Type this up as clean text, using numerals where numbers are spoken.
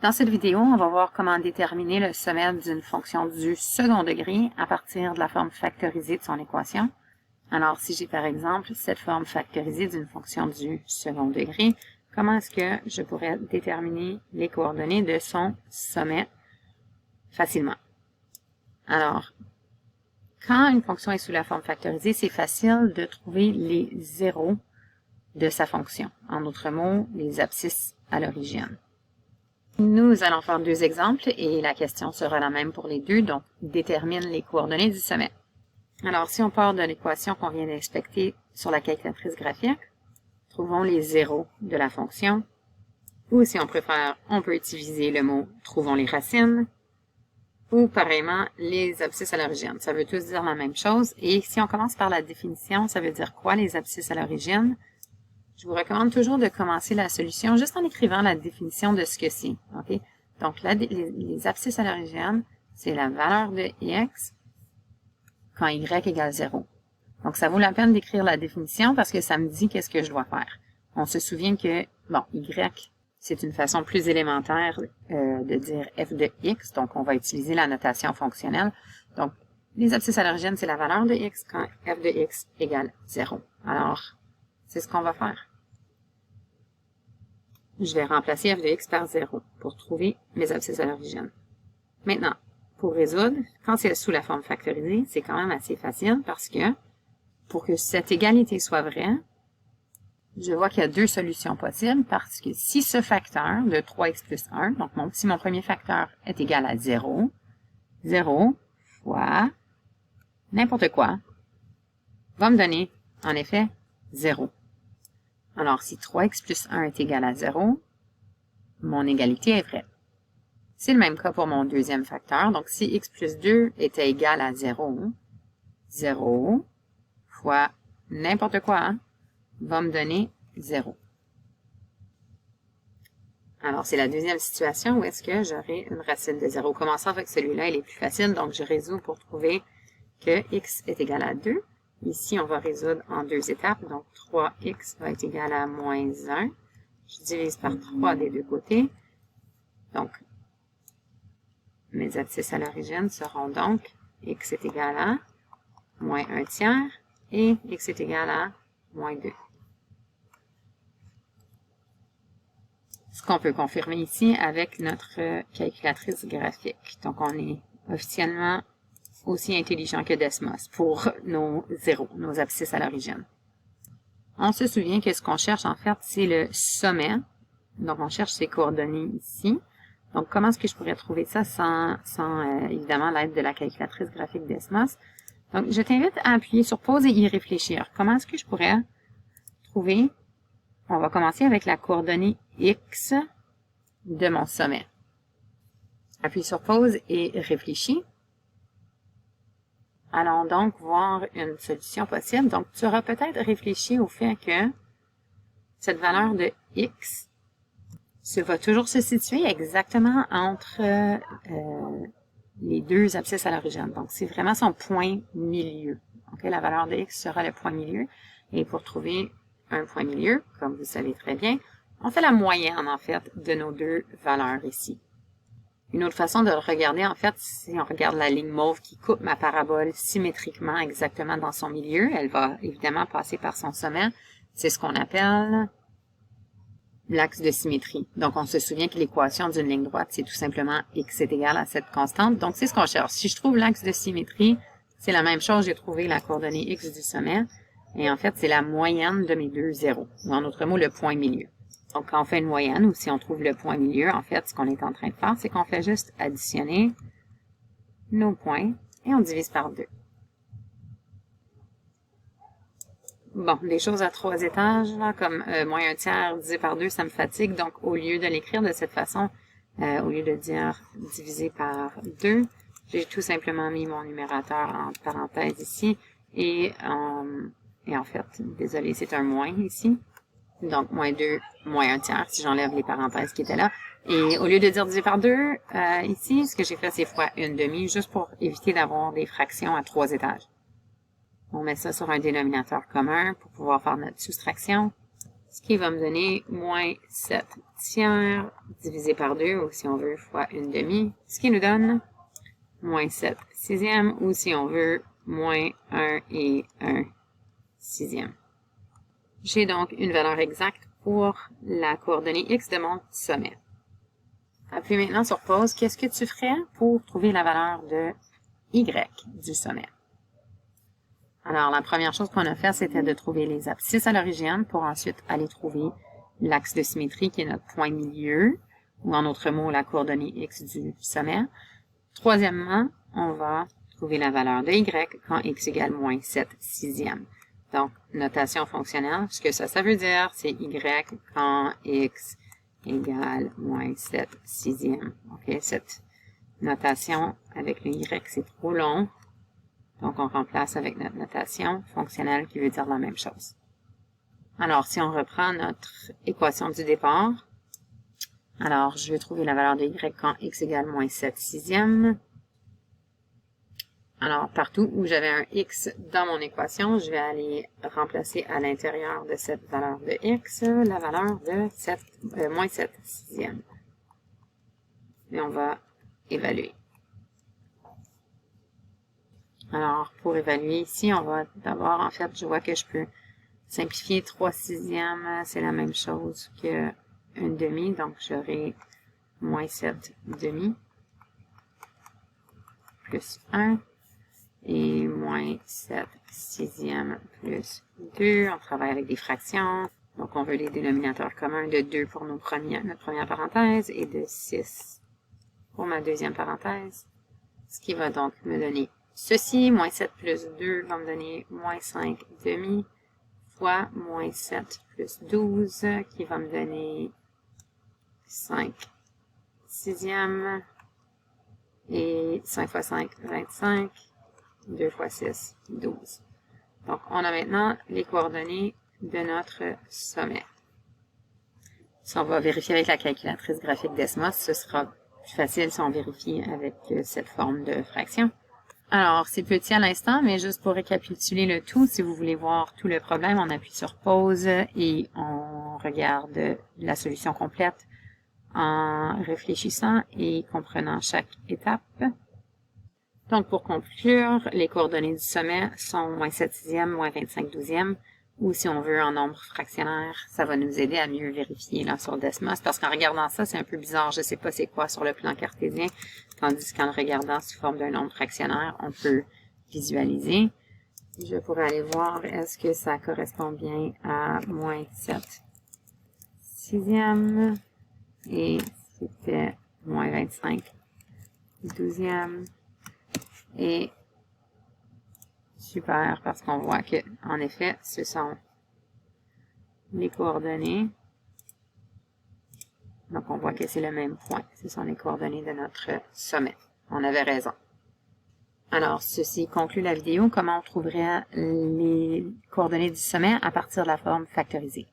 Dans cette vidéo, on va voir comment déterminer le sommet d'une fonction du second degré à partir de la forme factorisée de son équation. Alors, si j'ai par exemple cette forme factorisée d'une fonction du second degré, comment est-ce que je pourrais déterminer les coordonnées de son sommet facilement? Alors, quand une fonction est sous la forme factorisée, c'est facile de trouver les zéros de sa fonction. En d'autres mots, les abscisses à l'origine. Nous allons faire deux exemples et la question sera la même pour les deux, donc détermine les coordonnées du sommet. Alors, si on part de l'équation qu'on vient d'inspecter sur la calculatrice graphique, trouvons les zéros de la fonction, ou si on préfère, on peut utiliser le mot « trouvons les racines », ou pareillement, les abscisses à l'origine. Ça veut tous dire la même chose, et si on commence par la définition, ça veut dire quoi les abscisses à l'origine? Je vous recommande toujours de commencer la solution juste en écrivant la définition de ce que c'est. Okay? Donc, les abscisses à l'origine, c'est la valeur de x quand y égale 0. Donc, ça vaut la peine d'écrire la définition parce que ça me dit qu'est-ce que je dois faire. On se souvient que, bon, y, c'est une façon plus élémentaire de dire f de x. Donc, on va utiliser la notation fonctionnelle. Donc, les abscisses à l'origine, c'est la valeur de x quand f de x égale 0. Alors, c'est ce qu'on va faire. Je vais remplacer f de x par 0 pour trouver mes abscisses à l'origine. Maintenant, pour résoudre, quand c'est sous la forme factorisée, c'est quand même assez facile parce que pour que cette égalité soit vraie, je vois qu'il y a deux solutions possibles parce que si ce facteur de 3x plus 1, donc si mon premier facteur est égal à 0, 0 fois n'importe quoi, va me donner en effet 0. Alors, si 3x plus 1 est égal à 0, mon égalité est vraie. C'est le même cas pour mon deuxième facteur. Donc, si x plus 2 était égal à 0, 0 fois n'importe quoi va me donner 0. Alors, c'est la deuxième situation où est-ce que j'aurai une racine de 0. Commençons avec celui-là, il est plus facile. Donc, je résous pour trouver que x est égal à 2. Ici, on va résoudre en deux étapes. Donc, 3x va être égal à moins 1. Je divise par 3 des deux côtés. Donc, mes abscisses à l'origine seront donc x est égal à moins 1 tiers et x est égal à moins 2. Ce qu'on peut confirmer ici avec notre calculatrice graphique. Donc, on est officiellement aussi intelligent que Desmos pour nos zéros, nos abscisses à l'origine. On se souvient que ce qu'on cherche en fait, c'est le sommet. Donc, on cherche ces coordonnées ici. Donc, comment est-ce que je pourrais trouver ça sans évidemment l'aide de la calculatrice graphique Desmos? Donc, je t'invite à appuyer sur pause et y réfléchir. Comment est-ce que je pourrais trouver? On va commencer avec la coordonnée x de mon sommet. Appuie sur pause et réfléchis. Allons donc voir une solution possible. Donc, tu auras peut-être réfléchi au fait que cette valeur de x va toujours se situer exactement entre les deux abscisses à l'origine. Donc, c'est vraiment son point milieu. Okay? La valeur de x sera le point milieu. Et pour trouver un point milieu, comme vous savez très bien, on fait la moyenne, en fait, de nos deux valeurs ici. Une autre façon de le regarder, en fait, si on regarde la ligne mauve qui coupe ma parabole symétriquement exactement dans son milieu, elle va évidemment passer par son sommet. C'est ce qu'on appelle l'axe de symétrie. Donc, on se souvient que l'équation d'une ligne droite, c'est tout simplement x est égal à cette constante. Donc, c'est ce qu'on cherche. Si je trouve l'axe de symétrie, c'est la même chose. J'ai trouvé la coordonnée x du sommet. Et en fait, c'est la moyenne de mes deux zéros. Ou en d'autres mots, le point milieu. Donc, quand on fait une moyenne, ou si on trouve le point milieu, en fait, ce qu'on est en train de faire, c'est qu'on fait juste additionner nos points et on divise par 2. Bon, des choses à 3 étages, là, comme moins 1 tiers divisé par 2, ça me fatigue. Donc, au lieu de l'écrire de cette façon, au lieu de dire divisé par 2, j'ai tout simplement mis mon numérateur entre parenthèses ici. Et en fait, désolé, c'est un moins ici. Donc, moins 2, moins 1 tiers, si j'enlève les parenthèses qui étaient là. Et au lieu de dire divisé par 2, ici, ce que j'ai fait, c'est fois 1/2, juste pour éviter d'avoir des fractions à 3 étages. On met ça sur un dénominateur commun pour pouvoir faire notre soustraction. ce qui va me donner moins 7 tiers divisé par 2, ou si on veut, fois 1/2, ce qui nous donne moins 7 sixièmes, ou si on veut, moins 1 et 1 sixième. J'ai donc une valeur exacte pour la coordonnée x de mon sommet. Appuie maintenant sur pause. Qu'est-ce que tu ferais pour trouver la valeur de y du sommet? Alors, la première chose qu'on a fait, c'était de trouver les abscisses à l'origine pour ensuite aller trouver l'axe de symétrie qui est notre point milieu, ou en d'autres mots, la coordonnée x du sommet. Troisièmement, on va trouver la valeur de y quand x égale moins 7 sixièmes. Donc, notation fonctionnelle, ce que ça veut dire, c'est y quand x égale moins 7 sixièmes. OK, cette notation avec le y, c'est trop long. Donc, on remplace avec notre notation fonctionnelle qui veut dire la même chose. Alors, si on reprend notre équation du départ, alors, je vais trouver la valeur de y quand x égale moins 7 sixièmes. Alors, partout où j'avais un x dans mon équation, je vais aller remplacer à l'intérieur de cette valeur de x la valeur de moins 7 sixièmes. Et on va évaluer. Alors, pour évaluer ici, on va d'abord, en fait, je vois que je peux simplifier 3 sixièmes, c'est la même chose que 1/2, donc j'aurai moins 7 demi plus 1 et moins 7 sixièmes plus 2. On travaille avec des fractions, donc on veut les dénominateurs communs de 2 pour notre première parenthèse et de 6 pour ma deuxième parenthèse, ce qui va donc me donner ceci, moins 7 plus 2 va me donner moins 5 demi fois moins 7 plus 12 qui va me donner 5 sixièmes et 5 fois 5, 25, 2 fois 6, 12. Donc, on a maintenant les coordonnées de notre sommet. Si on va vérifier avec la calculatrice graphique Desmos, ce sera plus facile si on vérifie avec cette forme de fraction. Alors, c'est petit à l'instant, mais juste pour récapituler le tout, si vous voulez voir tout le problème, on appuie sur pause et on regarde la solution complète en réfléchissant et comprenant chaque étape. Donc, pour conclure, les coordonnées du sommet sont moins 7 sixièmes, moins 25 douzièmes, ou si on veut en nombre fractionnaire, ça va nous aider à mieux vérifier là sur Desmos, parce qu'en regardant ça, c'est un peu bizarre, je ne sais pas c'est quoi sur le plan cartésien, tandis qu'en le regardant sous forme d'un nombre fractionnaire, on peut visualiser. Je pourrais aller voir, est-ce que ça correspond bien à moins 7 sixièmes, et c'était moins 25 douzièmes, et super, parce qu'on voit que, en effet, ce sont les coordonnées. Donc, on voit que c'est le même point. Ce sont les coordonnées de notre sommet. On avait raison. Alors, ceci conclut la vidéo. Comment on trouverait les coordonnées du sommet à partir de la forme factorisée.